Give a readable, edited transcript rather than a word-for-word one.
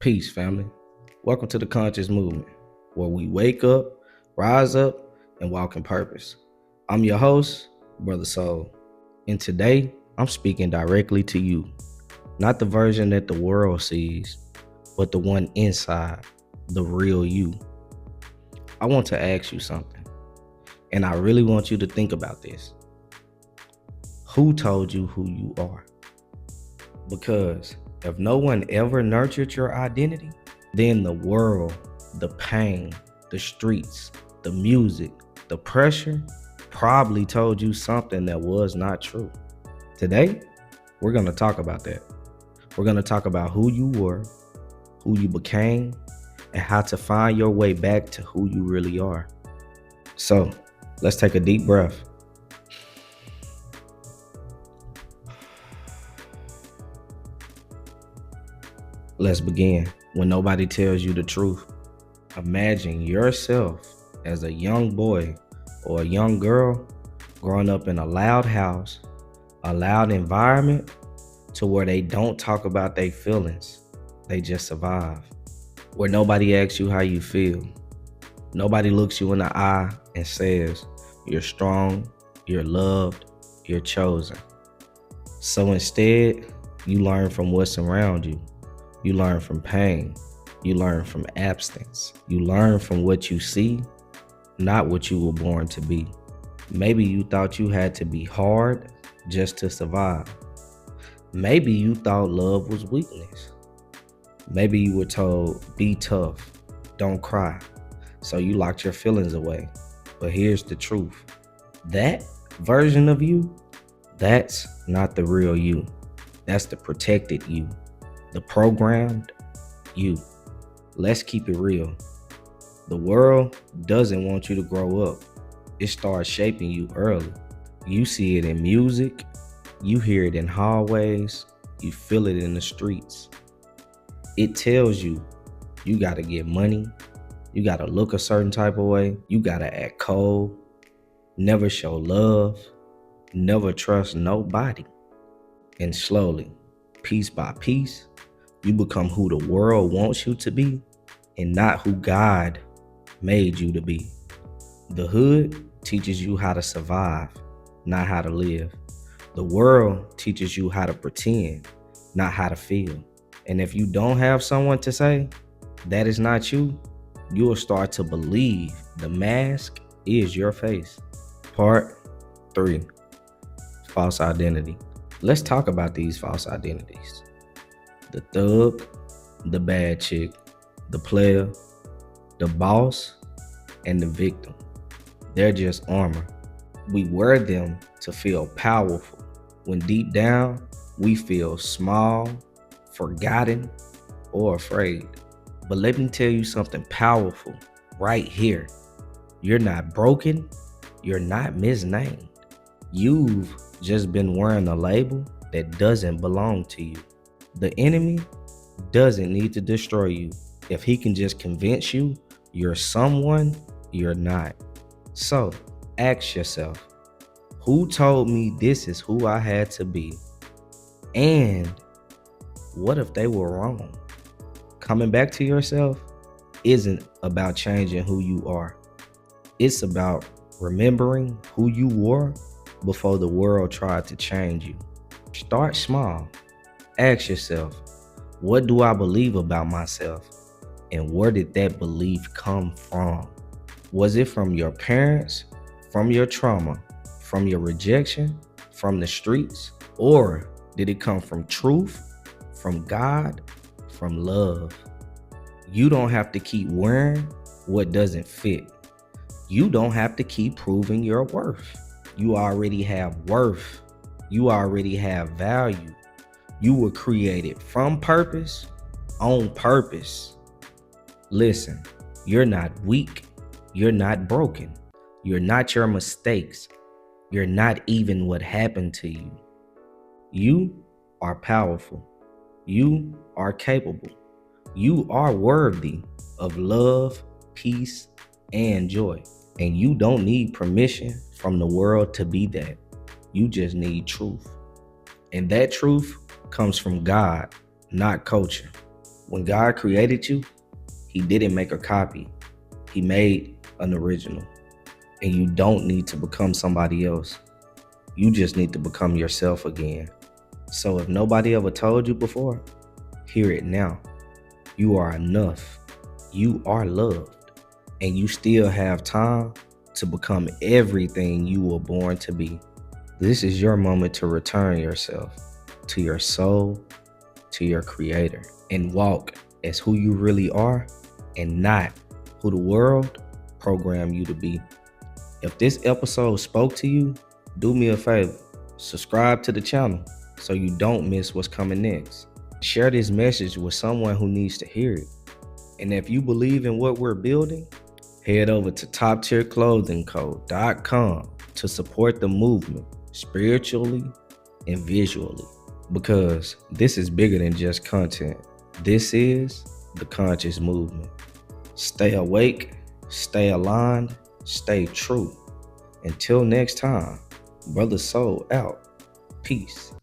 Peace, family. Welcome to the Conscious Movement, where we wake up, rise up, and walk in purpose. I'm your host, Brother Soul, and today I'm speaking directly to you, not the version that the world sees, but the one inside, the real you. I want to ask you something, and I really want you to think about this. Who told you who you are? Because if no one ever nurtured your identity, then the world, the pain, the streets, the music, the pressure probably told you something that was not true. Today, we're going to talk about that. We're going to talk about who you were, who you became, and how to find your way back to who you really are. So, let's take a deep breath. Let's begin. When nobody tells you the truth, imagine yourself as a young boy or a young girl growing up in a loud house, a loud environment to where they don't talk about their feelings. They just survive. Where nobody asks you how you feel. Nobody looks you in the eye and says, you're strong, you're loved, you're chosen. So instead, you learn from what's around you. You learn from pain. You learn from abstinence. You learn from what you see, not what you were born to be. Maybe you thought you had to be hard just to survive. Maybe you thought love was weakness. Maybe you were told, be tough, don't cry. So you locked your feelings away. But here's the truth. That version of you, that's not the real you. That's the protected you. The programmed you. Let's keep it real. The world doesn't want you to grow up. It starts shaping you early. You see it in music, you hear it in hallways, you feel it in the streets. It tells you, you gotta get money, you gotta look a certain type of way, you gotta act cold, never show love, never trust nobody. And slowly, piece by piece, you become who the world wants you to be and not who God made you to be. The hood teaches you how to survive, not how to live. The world teaches you how to pretend, not how to feel. And if you don't have someone to say, that is not you, you'll start to believe the mask is your face. Part 3, false identity. Let's talk about these false identities. The thug, the bad chick, the player, the boss, and the victim. They're just armor. We wear them to feel powerful, when deep down, we feel small, forgotten, or afraid. But let me tell you something powerful right here. You're not broken. You're not misnamed. You've just been wearing a label that doesn't belong to you. The enemy doesn't need to destroy you if he can just convince you you're someone you're not. So ask yourself, who told me this is who I had to be? And what if they were wrong? Coming back to yourself isn't about changing who you are. It's about remembering who you were before the world tried to change you. Start small. Ask yourself, what do I believe about myself? And where did that belief come from? Was it from your parents, from your trauma, from your rejection, from the streets? Or did it come from truth, from God, from love? You don't have to keep wearing what doesn't fit. You don't have to keep proving your worth. You already have worth. You already have value. You were created from purpose, on purpose. Listen, you're not weak. You're not broken. You're not your mistakes. You're not even what happened to you. You are powerful. You are capable. You are worthy of love, peace, and joy. And you don't need permission from the world to be that. You just need truth. And that truth comes from God, not culture. When God created you, He didn't make a copy. He made an original. And you don't need to become somebody else. You just need to become yourself again. So if nobody ever told you before, hear it now. You are enough. You are loved. And you still have time to become everything you were born to be. This is your moment to return yourself to your soul, to your creator, and walk as who you really are and not who the world programmed you to be. If this episode spoke to you, do me a favor, subscribe to the channel so you don't miss what's coming next. Share this message with someone who needs to hear it. And if you believe in what we're building, head over to toptierclothingco.com to support the movement spiritually and visually, because this is bigger than just content. This is the conscious movement. Stay awake, stay aligned, stay true. Until next time, Brother Soul out. Peace.